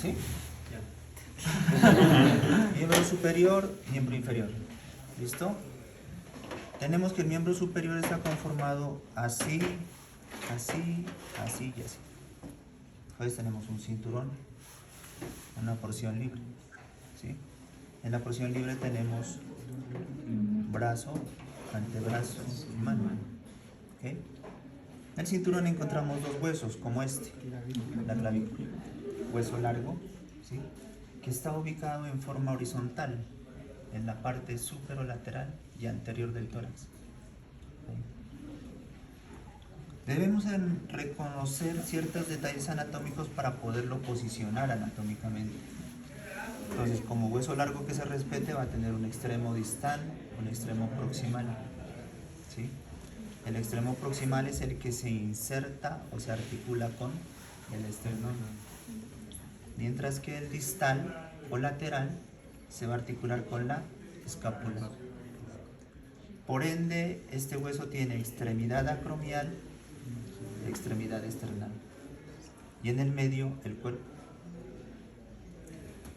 ¿Sí? Miembro superior, miembro inferior. ¿Listo? Tenemos que el miembro superior está conformado así, así, así y así. Entonces tenemos un cinturón, una porción libre. ¿Sí? En la porción libre tenemos brazo, antebrazo y mano. ¿Ok? En el cinturón encontramos dos huesos, como este, la clavícula. Hueso largo, ¿sí? Que está ubicado en forma horizontal en la parte superolateral y anterior del tórax. Debemos reconocer ciertos detalles anatómicos para poderlo posicionar anatómicamente. Entonces, como hueso largo que se respete, va a tener un extremo distal, un extremo proximal. ¿Sí? El extremo proximal es el que se inserta o se articula con el esternón. Mientras que el distal o lateral se va a articular con la escápula. Por ende, este hueso tiene extremidad acromial, extremidad esternal. Y en el medio, el cuerpo.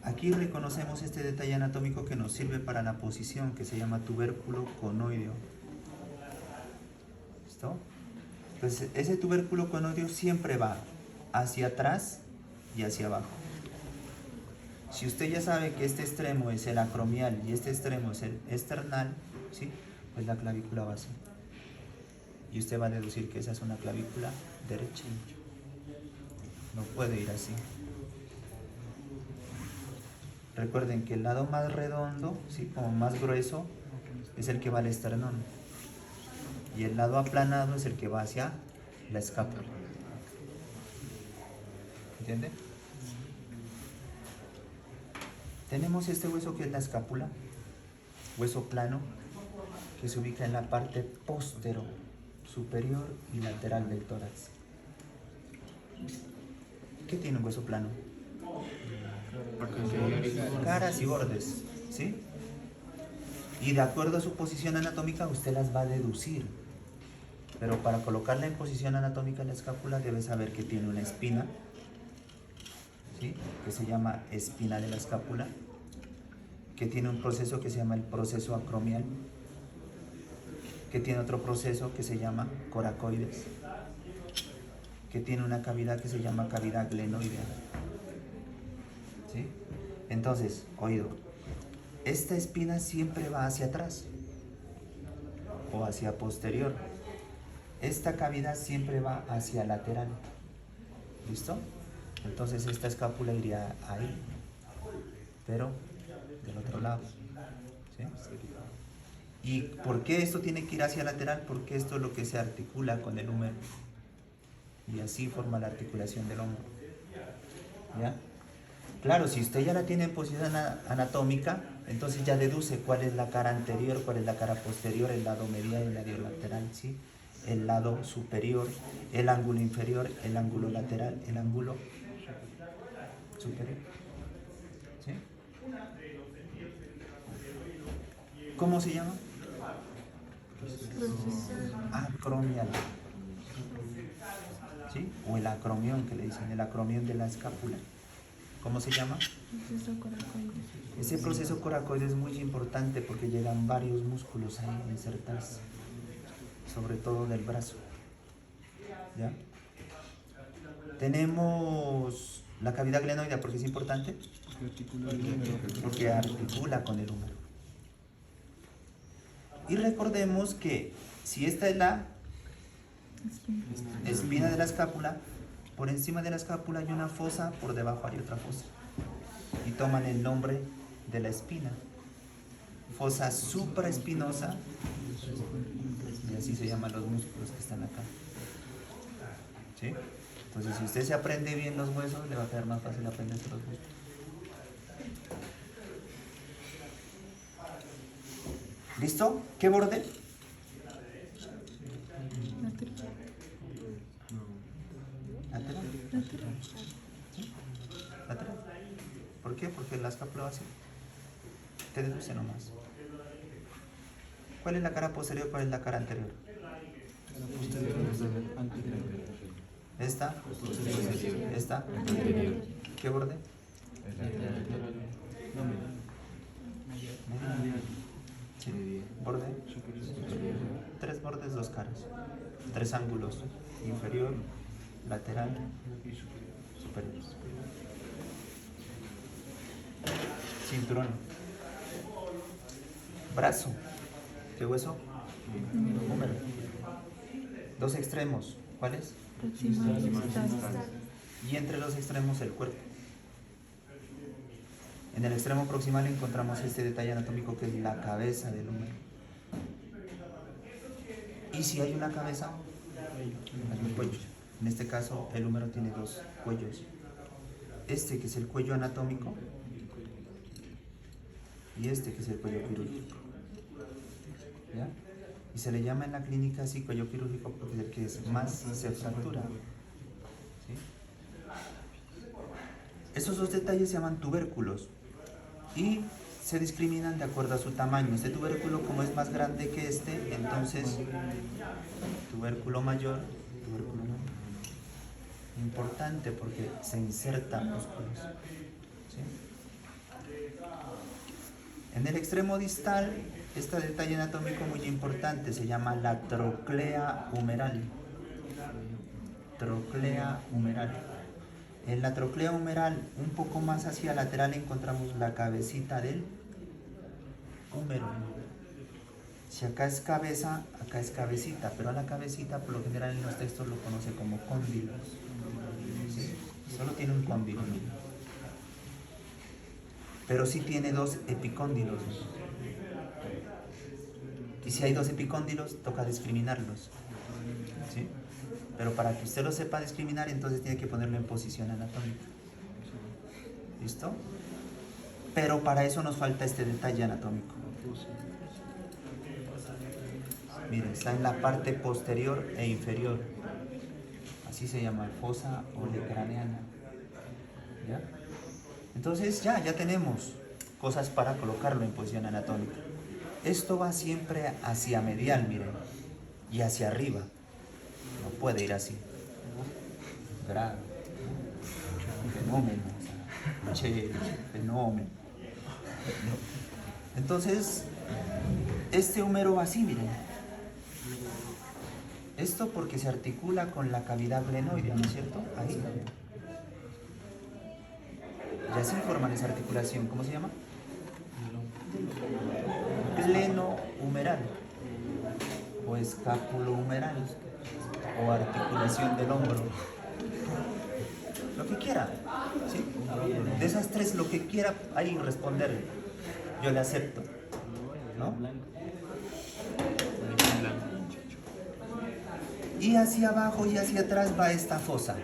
Aquí reconocemos este detalle anatómico que nos sirve para la posición, que se llama tubérculo conoideo. ¿Listo? Entonces, ese tubérculo conoideo siempre va hacia atrás y hacia abajo. Si usted ya sabe que este extremo es el acromial y este extremo es el esternal, ¿sí? Pues la clavícula va así. Y usted va a deducir que esa es una clavícula derecha. No puede ir así. Recuerden que el lado más redondo, ¿sí? Como más grueso, es el que va al esternón. Y el lado aplanado es el que va hacia la escápula. ¿Entiende? Tenemos este hueso que es la escápula, hueso plano, que se ubica en la parte posterior, superior y lateral del tórax. ¿Qué tiene un hueso plano? Caras y bordes, ¿sí? Y de acuerdo a su posición anatómica usted las va a deducir. Pero para colocarla en posición anatómica en la escápula debe saber que tiene una espina, ¿sí? Que se llama espina de la escápula, que tiene un proceso que se llama el proceso acromial, que tiene otro proceso que se llama coracoides, que tiene una cavidad que se llama cavidad glenoidea. ¿Sí? Entonces, oído, esta espina siempre va hacia atrás o hacia posterior. Esta cavidad siempre va hacia lateral. ¿Listo? Entonces esta escápula iría ahí, pero del otro lado. ¿Sí? ¿Y por qué esto tiene que ir hacia lateral? Porque esto es lo que se articula con el húmero. Y así forma la articulación del hombro. ¿Ya? Claro, si usted ya la tiene en posición anatómica, entonces ya deduce cuál es la cara anterior, cuál es la cara posterior, el lado medial y el lado lateral, ¿sí? El lado superior, el ángulo inferior, el ángulo lateral, el ángulo superior. ¿Sí? ¿Cómo se llama? Acromial. ¿Sí? O el acromión que le dicen, el acromión de la escápula. ¿Cómo se llama? Ese proceso coracoide es muy importante porque llegan varios músculos ahí a insertarse, sobre todo del brazo. ¿Ya? Tenemos la cavidad glenoidea, ¿por qué es importante? Porque articula con el húmero. Y recordemos que si esta es la espina de la escápula, por encima de la escápula hay una fosa, por debajo hay otra fosa. Y toman el nombre de la espina. Fosa supraespinosa, y así se llaman los músculos que están acá. ¿Sí? Entonces, si usted se aprende bien los huesos, le va a quedar más fácil aprenderse los músculos. ¿Listo? ¿Qué borde? Lateral. ¿Sí? Lateral. ¿Por qué? Porque la escápula va así. Te deduce nomás. ¿Cuál es la cara posterior? ¿Cuál es la cara anterior? ¿Esta? ¿Esta? ¿Qué borde? Sí. Borde. Tres bordes, dos caras. Tres ángulos. Inferior, lateral, superior. Cinturón. Brazo. ¿Qué hueso? Húmero. Dos extremos. ¿Cuáles? Y entre los extremos el cuerpo. En el extremo proximal encontramos este detalle anatómico que es la cabeza del húmero. Y si hay una cabeza, hay un cuello. En este caso el húmero tiene dos cuellos. Este que es el cuello anatómico y este que es el cuello quirúrgico. ¿Ya? Y se le llama en la clínica así cuello quirúrgico porque es el que más se fractura. ¿Sí? Estos dos detalles se llaman tubérculos y se discriminan de acuerdo a su tamaño. Este tubérculo, como es más grande que este, entonces tubérculo mayor, tubérculo menor. Importante porque se insertan músculos. ¿Sí? En el extremo distal, este detalle anatómico muy importante se llama la troclea humeral. Troclea humeral. En la troclea humeral, un poco más hacia lateral, encontramos la cabecita del húmero. Si acá es cabeza, acá es cabecita, pero a la cabecita por lo general en los textos lo conoce como cóndilos. ¿Sí? Solo tiene un cóndilo, ¿no? Pero sí tiene dos epicóndilos. Y si hay dos epicóndilos, toca discriminarlos. ¿Sí? Pero para que usted lo sepa discriminar, entonces tiene que ponerlo en posición anatómica. ¿Listo? Pero para eso nos falta este detalle anatómico. Miren, está en la parte posterior e inferior. Así se llama, fosa olecraneana. ¿Ya? Entonces ya tenemos cosas para colocarlo en posición anatómica. Esto va siempre hacia medial, miren, y hacia arriba. No puede ir así. Grave. Fenómeno. Fenómeno. Entonces, este húmero va así, miren. Esto porque se articula con la cavidad glenoidea, ¿no es cierto? Ahí. Ya se forman esa articulación. ¿Cómo se llama? Glenohumeral o escapulohumeral o articulación del hombro. Lo que quiera, ¿sí? De esas tres, lo que quiera ahí responder, yo le acepto, ¿no? Y hacia abajo y hacia atrás va esta fosa.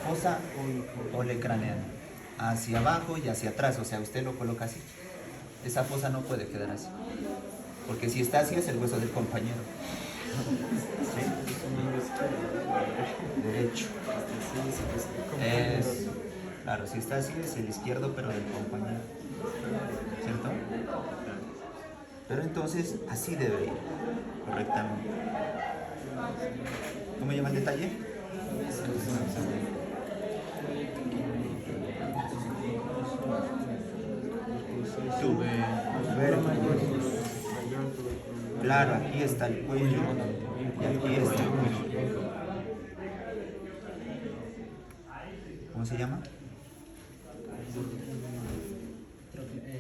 Fosa olecraneana. Hacia abajo y hacia atrás, o sea, usted lo coloca así. Esa fosa no puede quedar así. Porque si está así es el hueso del compañero. ¿Sí? Derecho. Es, claro, si está así es el izquierdo, pero del compañero. ¿Cierto? Pero entonces así debe ir, correctamente. ¿Cómo llama el detalle? Tubérculos. Claro, aquí está el cuello y aquí está el cuello. ¿Cómo se llama?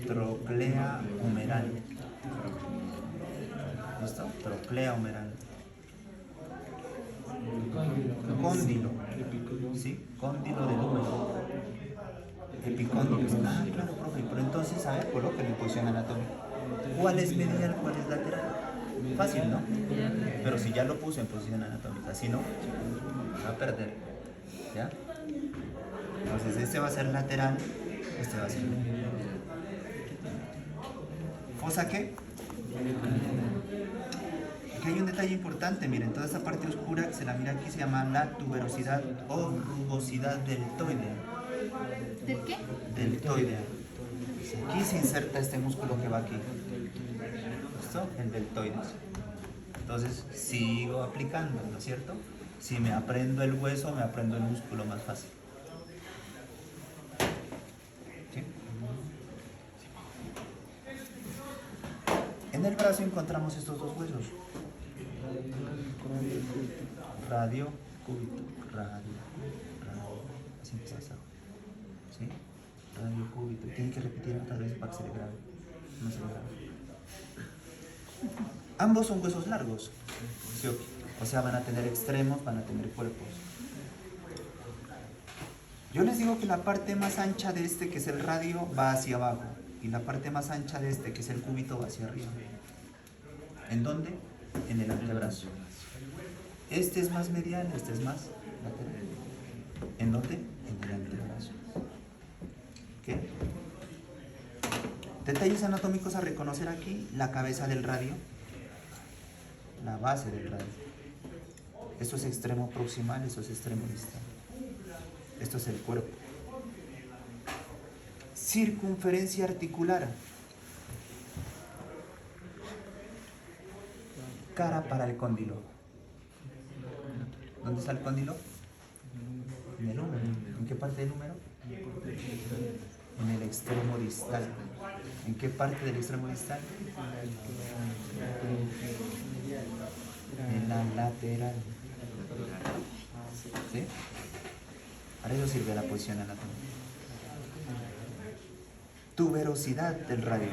Troclea humeral. ¿Listo? Troclea humeral. Cóndilo. ¿Sí? Cóndilo del húmero. Epicóndilos. Ah, claro, profe. Pero entonces, a ver, colóquenlo en posición anatómica. ¿Cuál es medial, cuál es lateral? Fácil, ¿no? Pero si ya lo puse en posición anatómica, si no, va a perder. ¿Ya? Entonces, este va a ser lateral, este va a ser medial. ¿Fosa qué? Aquí hay un detalle importante, miren, toda esta parte oscura que se la mira aquí se llama la tuberosidad o rugosidad deltoidea. ¿Del qué? Deltoidea. Aquí se inserta este músculo que va aquí. ¿Listo? El deltoides. Entonces sigo aplicando, ¿no es cierto? Si me aprendo el hueso, me aprendo el músculo más fácil. En el brazo encontramos estos dos huesos. Radio, cúbito, radio. Así empieza hasta abajo. ¿Sí? Radio, cúbito. Tienen que repetir otras veces para que se le grabe. No se le grabe. Ambos son huesos largos. ¿Sí? O sea, van a tener extremos, van a tener cuerpos. Yo les digo que la parte más ancha de este, que es el radio, va hacia abajo. Y la parte más ancha de este, que es el cúbito, va hacia arriba. ¿En dónde? En el antebrazo. Este es más medial, este es más lateral. ¿En dónde? En el antebrazo. ¿Qué? Detalles anatómicos a reconocer aquí: la cabeza del radio, la base del radio. Esto es extremo proximal, esto es extremo distal. Esto es el cuerpo. Circunferencia articular. Cara para el cóndilo. ¿Dónde está el cóndilo? En el húmero. ¿En qué parte del húmero? En el extremo distal. ¿En qué parte del extremo distal? En la lateral. ¿Sí? Para eso sirve la posición anatómica. Tuberosidad del radio.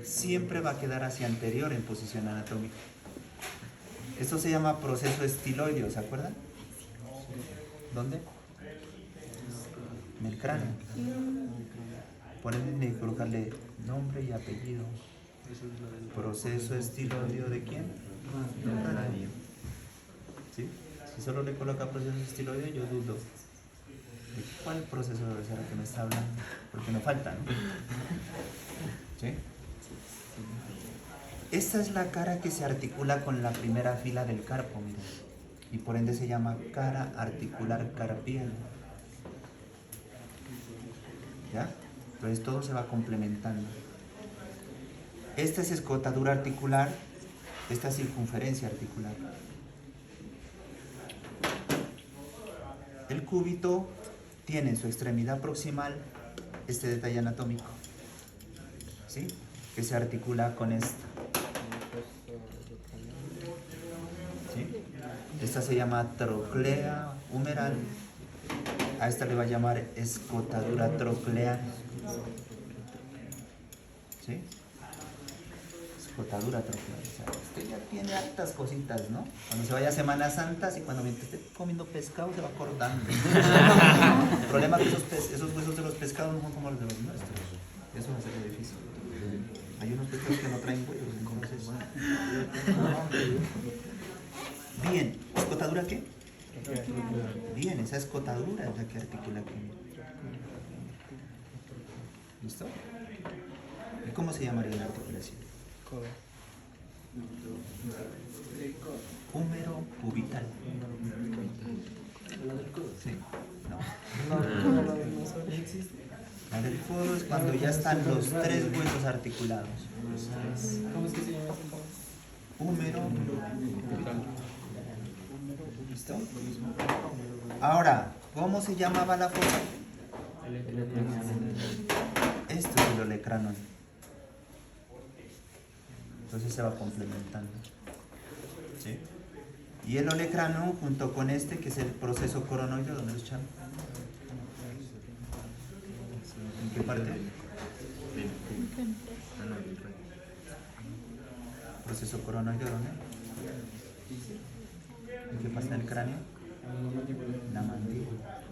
Siempre va a quedar hacia anterior en posición anatómica. Esto se llama proceso estiloideo, ¿se acuerdan? ¿Dónde? En el cráneo. Por ende, hay que colocarle nombre y apellido. Proceso estiloideo ¿de quién? Del cráneo. ¿Sí? Si solo le coloca proceso estiloideo, yo dudo. ¿De cuál proceso debe ser el que me está hablando? Porque me falta, ¿no? ¿Sí? Esta es la cara que se articula con la primera fila del carpo, miren. Y por ende se llama cara articular carpiana. ¿Ya? Entonces todo se va complementando. Esta es escotadura articular, esta es circunferencia articular. El cúbito tiene en su extremidad proximal este detalle anatómico, ¿sí? Que se articula con esta. ¿Sí? Esta se llama troclea humeral. A esta le va a llamar escotadura troclear. ¿Sí? Escotadura troclear. O sea, usted ya tiene hartas cositas, ¿no? Cuando se vaya a Semana Santa, y cuando esté comiendo pescado se va acordando. El problema es que esos huesos de los pescados no son como los de los nuestros. Eso va a ser lo difícil. Hay unos pescados que no traen huesos, entonces. Bien, ¿escotadura qué? Bien, esa escotadura es la que articula aquí. ¿Listo? ¿Y cómo se llamaría la articulación? Húmero cubital. Sí, no. La del codo es cuando ya están los tres huesos articulados. ¿Cómo es que se llama eso? Húmero cubital. ¿Listo? Ahora, ¿cómo se llamaba la fosa? Esto es el olecranon. Entonces se va complementando. ¿Sí? Y el olecranon junto con este, que es el proceso coronoideo, ¿dónde lo echan? ¿En qué parte? Proceso coronoideo, ¿dónde? ¿En qué parte del cráneo? La mandíbula.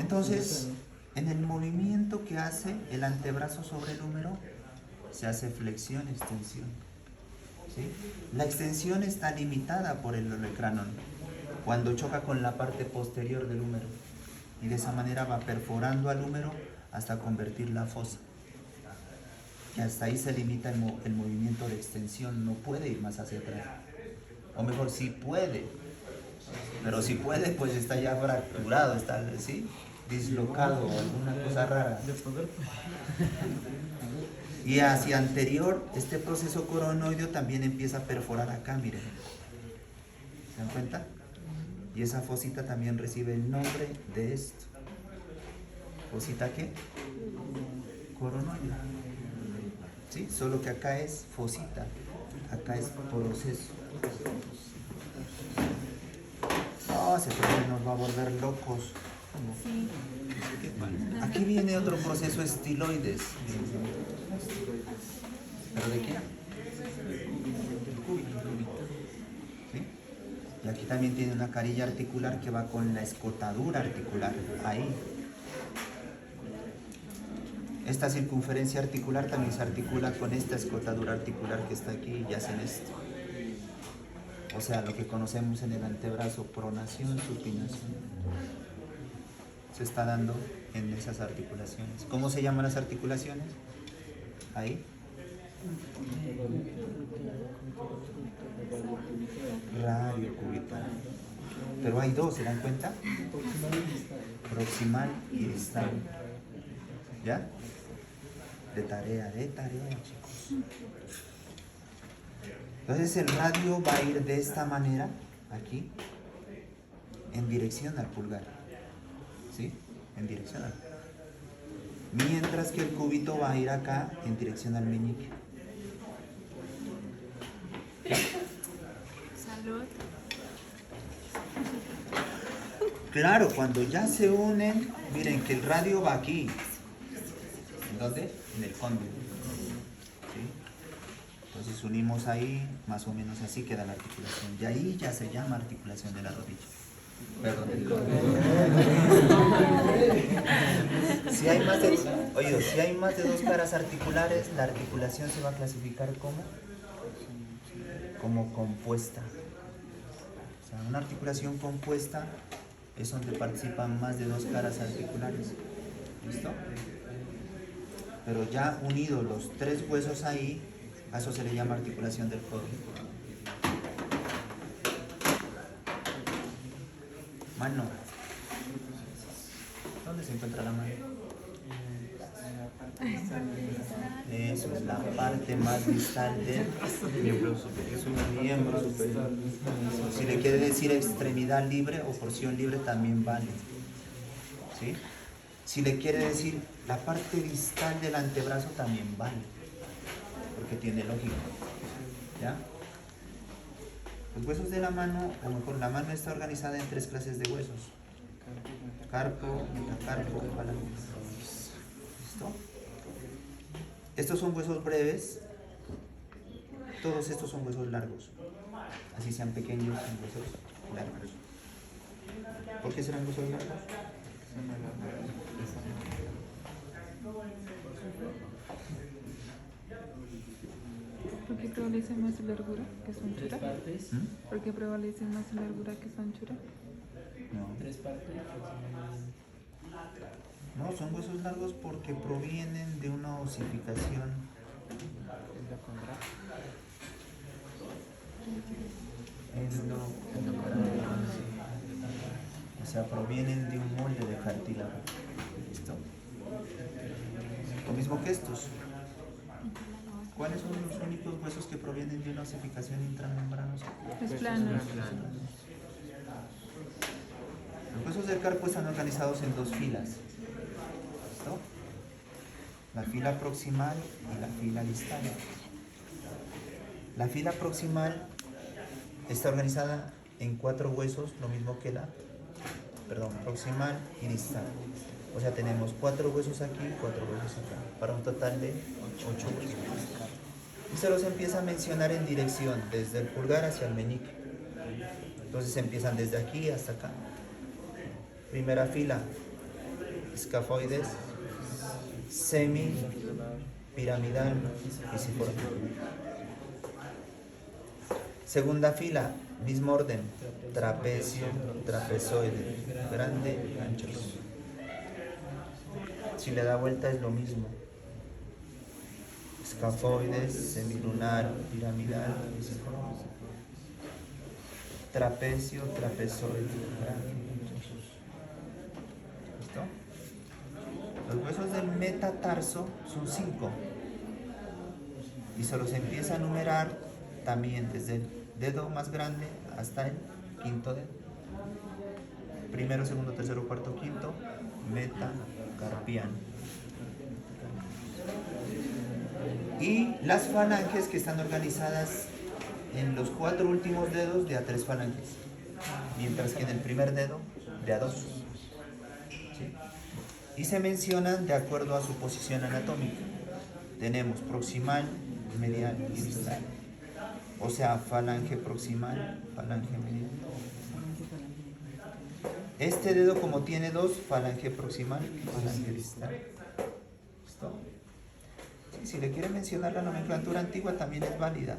Entonces, en el movimiento que hace el antebrazo sobre el húmero, se hace flexión, extensión. ¿Sí? La extensión está limitada por el olecranon cuando choca con la parte posterior del húmero, y de esa manera va perforando al húmero hasta convertir la fosa. Y hasta ahí se limita el movimiento de extensión, no puede ir más hacia atrás. O mejor, sí puede, pero si puede, pues está ya fracturado, está, ¿sí?, dislocado o alguna cosa rara. Y hacia anterior, este proceso coronoideo también empieza a perforar acá, miren. ¿Se dan cuenta? Y esa fosita también recibe el nombre de esto. ¿Fosita qué? Coronoideo. ¿sí? Solo que acá es fosita, acá es proceso. No, ese proceso nos va a volver locos. Sí. Aquí viene otro proceso estiloides. ¿Pero de qué? ¿Sí? Y aquí también tiene una carilla articular que va con la escotadura articular. Ahí. Esta circunferencia articular también se articula con esta escotadura articular que está aquí y hacen esto. O sea, lo que conocemos en el antebrazo, pronación, supinación, se está dando en esas articulaciones. ¿Cómo se llaman las articulaciones? Ahí. Radio cubital. Pero hay dos, ¿se dan cuenta? Proximal y distal. ¿Ya? De tarea, chicos. Entonces el radio va a ir de esta manera, aquí, en dirección al pulgar. ¿Sí? En dirección al pulgar. Mientras que el cúbito va a ir acá, en dirección al meñique. Salud. Claro, cuando ya se unen, miren que el radio va aquí. ¿En dónde? En el cóndilo. ¿Sí? Entonces unimos ahí, más o menos así queda la articulación. Y ahí ya se llama articulación de la rodilla. Perdón. Si hay más de, oído, si hay más de dos caras articulares, la articulación se va a clasificar como compuesta. O sea, una articulación compuesta es donde participan más de dos caras articulares. ¿Listo? Pero ya unidos los tres huesos ahí, a eso se le llama articulación del codo. Mano. ¿Dónde se encuentra la mano? Eso es la parte más distal del miembro superior. Si le quiere decir extremidad libre o porción libre también vale. ¿Sí? Si le quiere decir la parte distal del antebrazo también vale. Porque tiene lógica. ¿Ya? Los huesos de la mano, o mejor, la mano está organizada en tres clases de huesos. Carpo, metacarpo, falange. ¿Listo? Estos son huesos breves. Todos estos son huesos largos. Así sean pequeños, son huesos largos. ¿Por qué serán huesos largos? ¿Por qué prevalece más su largura que su Tres anchura? partes. ¿Por qué prevalece más su largura que su anchura? No. Tres partes aproximadamente. No, son huesos largos porque provienen de una osificación. O sea, provienen de un molde de cartílago. ¿Listo? Lo mismo que estos. ¿Cuáles son los únicos huesos que provienen de una osificación intramembranosa? Es plano. Los huesos del carpo están organizados en dos filas. ¿Listo? La fila proximal y la fila distal. La fila proximal está organizada en 4 huesos, lo mismo que la, proximal y distal. O sea, tenemos 4 huesos aquí, 4 huesos acá, para un total de 8 huesos. Y se los empieza a mencionar en dirección, desde el pulgar hacia el meñique. Entonces empiezan desde aquí hasta acá. Primera fila, escafoides, semi, piramidal, pisiforme. Segunda fila, mismo orden, trapecio, trapezoide, grande, ancho. Si le da vuelta es lo mismo. Escafoides, semilunar, piramidal, pisiforme. Trapecio, trapezoide, grande, ancho. ¿Listo? Los huesos del metatarso son 5 y se los empieza a numerar también desde el dedo más grande hasta el quinto dedo. Primero, segundo, tercero, cuarto, quinto, metacarpiano. Y las falanges que están organizadas en los 4 últimos dedos de a 3 falanges, mientras que en el primer dedo de a 2. ¿Sí? Y se mencionan de acuerdo a su posición anatómica. Tenemos proximal, medial y distal. O sea, falange proximal, falange medial. Este dedo, como tiene 2, falange proximal, falange distal. ¿Listo? Sí, si le quiere mencionar la nomenclatura antigua también es válida.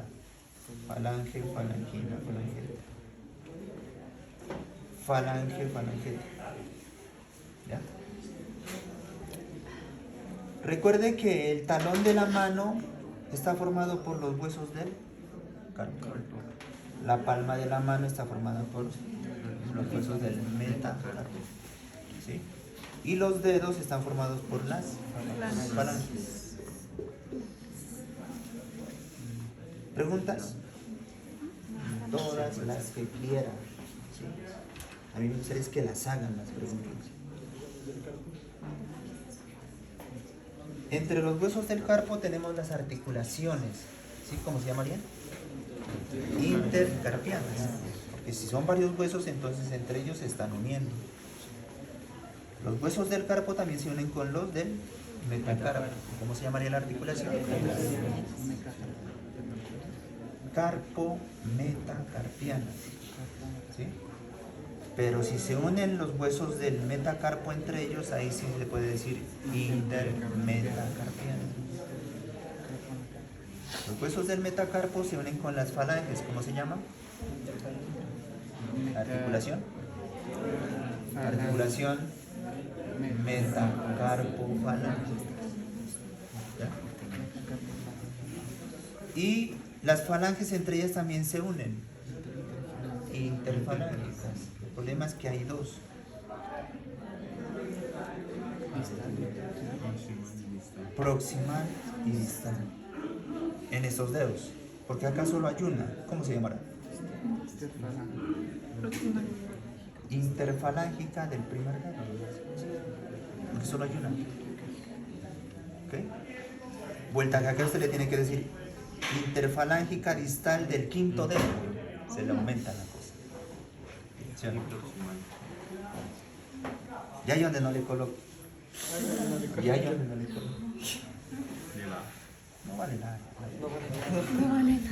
Falange, falangina, falangeta. Falange, falangeta. ¿Ya? Recuerde que el talón de la mano está formado por los huesos del carpo. La palma de la mano está formada por los huesos del metacarpo. ¿Sí? Y los dedos están formados por las falanges. ¿Preguntas? Todas las que quieran. ¿Sí? A mí me gustaría que las hagan las preguntas. Entre los huesos del carpo tenemos las articulaciones. ¿Sí? ¿Cómo se llamarían? Intercarpianas. Porque si son varios huesos, entonces entre ellos se están uniendo. Los huesos del carpo también se unen con los del metacarpo. ¿Cómo se llamaría la articulación? Carpo metacarpiana. ¿Sí? Pero si se unen los huesos del metacarpo entre ellos, ahí sí se puede decir intermetacarpiana. Los huesos del metacarpo se unen con las falanges. ¿Cómo se llama? Articulación. Articulación metacarpo falange. ¿Ya? Y las falanges entre ellas también se unen. Interfalángicas. El problema es que hay 2. Proximal y distal. En estos dedos. Porque acá solo hay una. ¿Cómo se llamará? Proximal. Interfalángica del primer dedo. Porque solo hay una. ¿Ok? Vuelta que acá usted le tiene que decir interfalángica distal del quinto dedo. Se le aumenta la cosa. ¿Sí o no? Ya hay donde no le coloco. Ya hay donde no le coloco. No vale nada. No vale nada.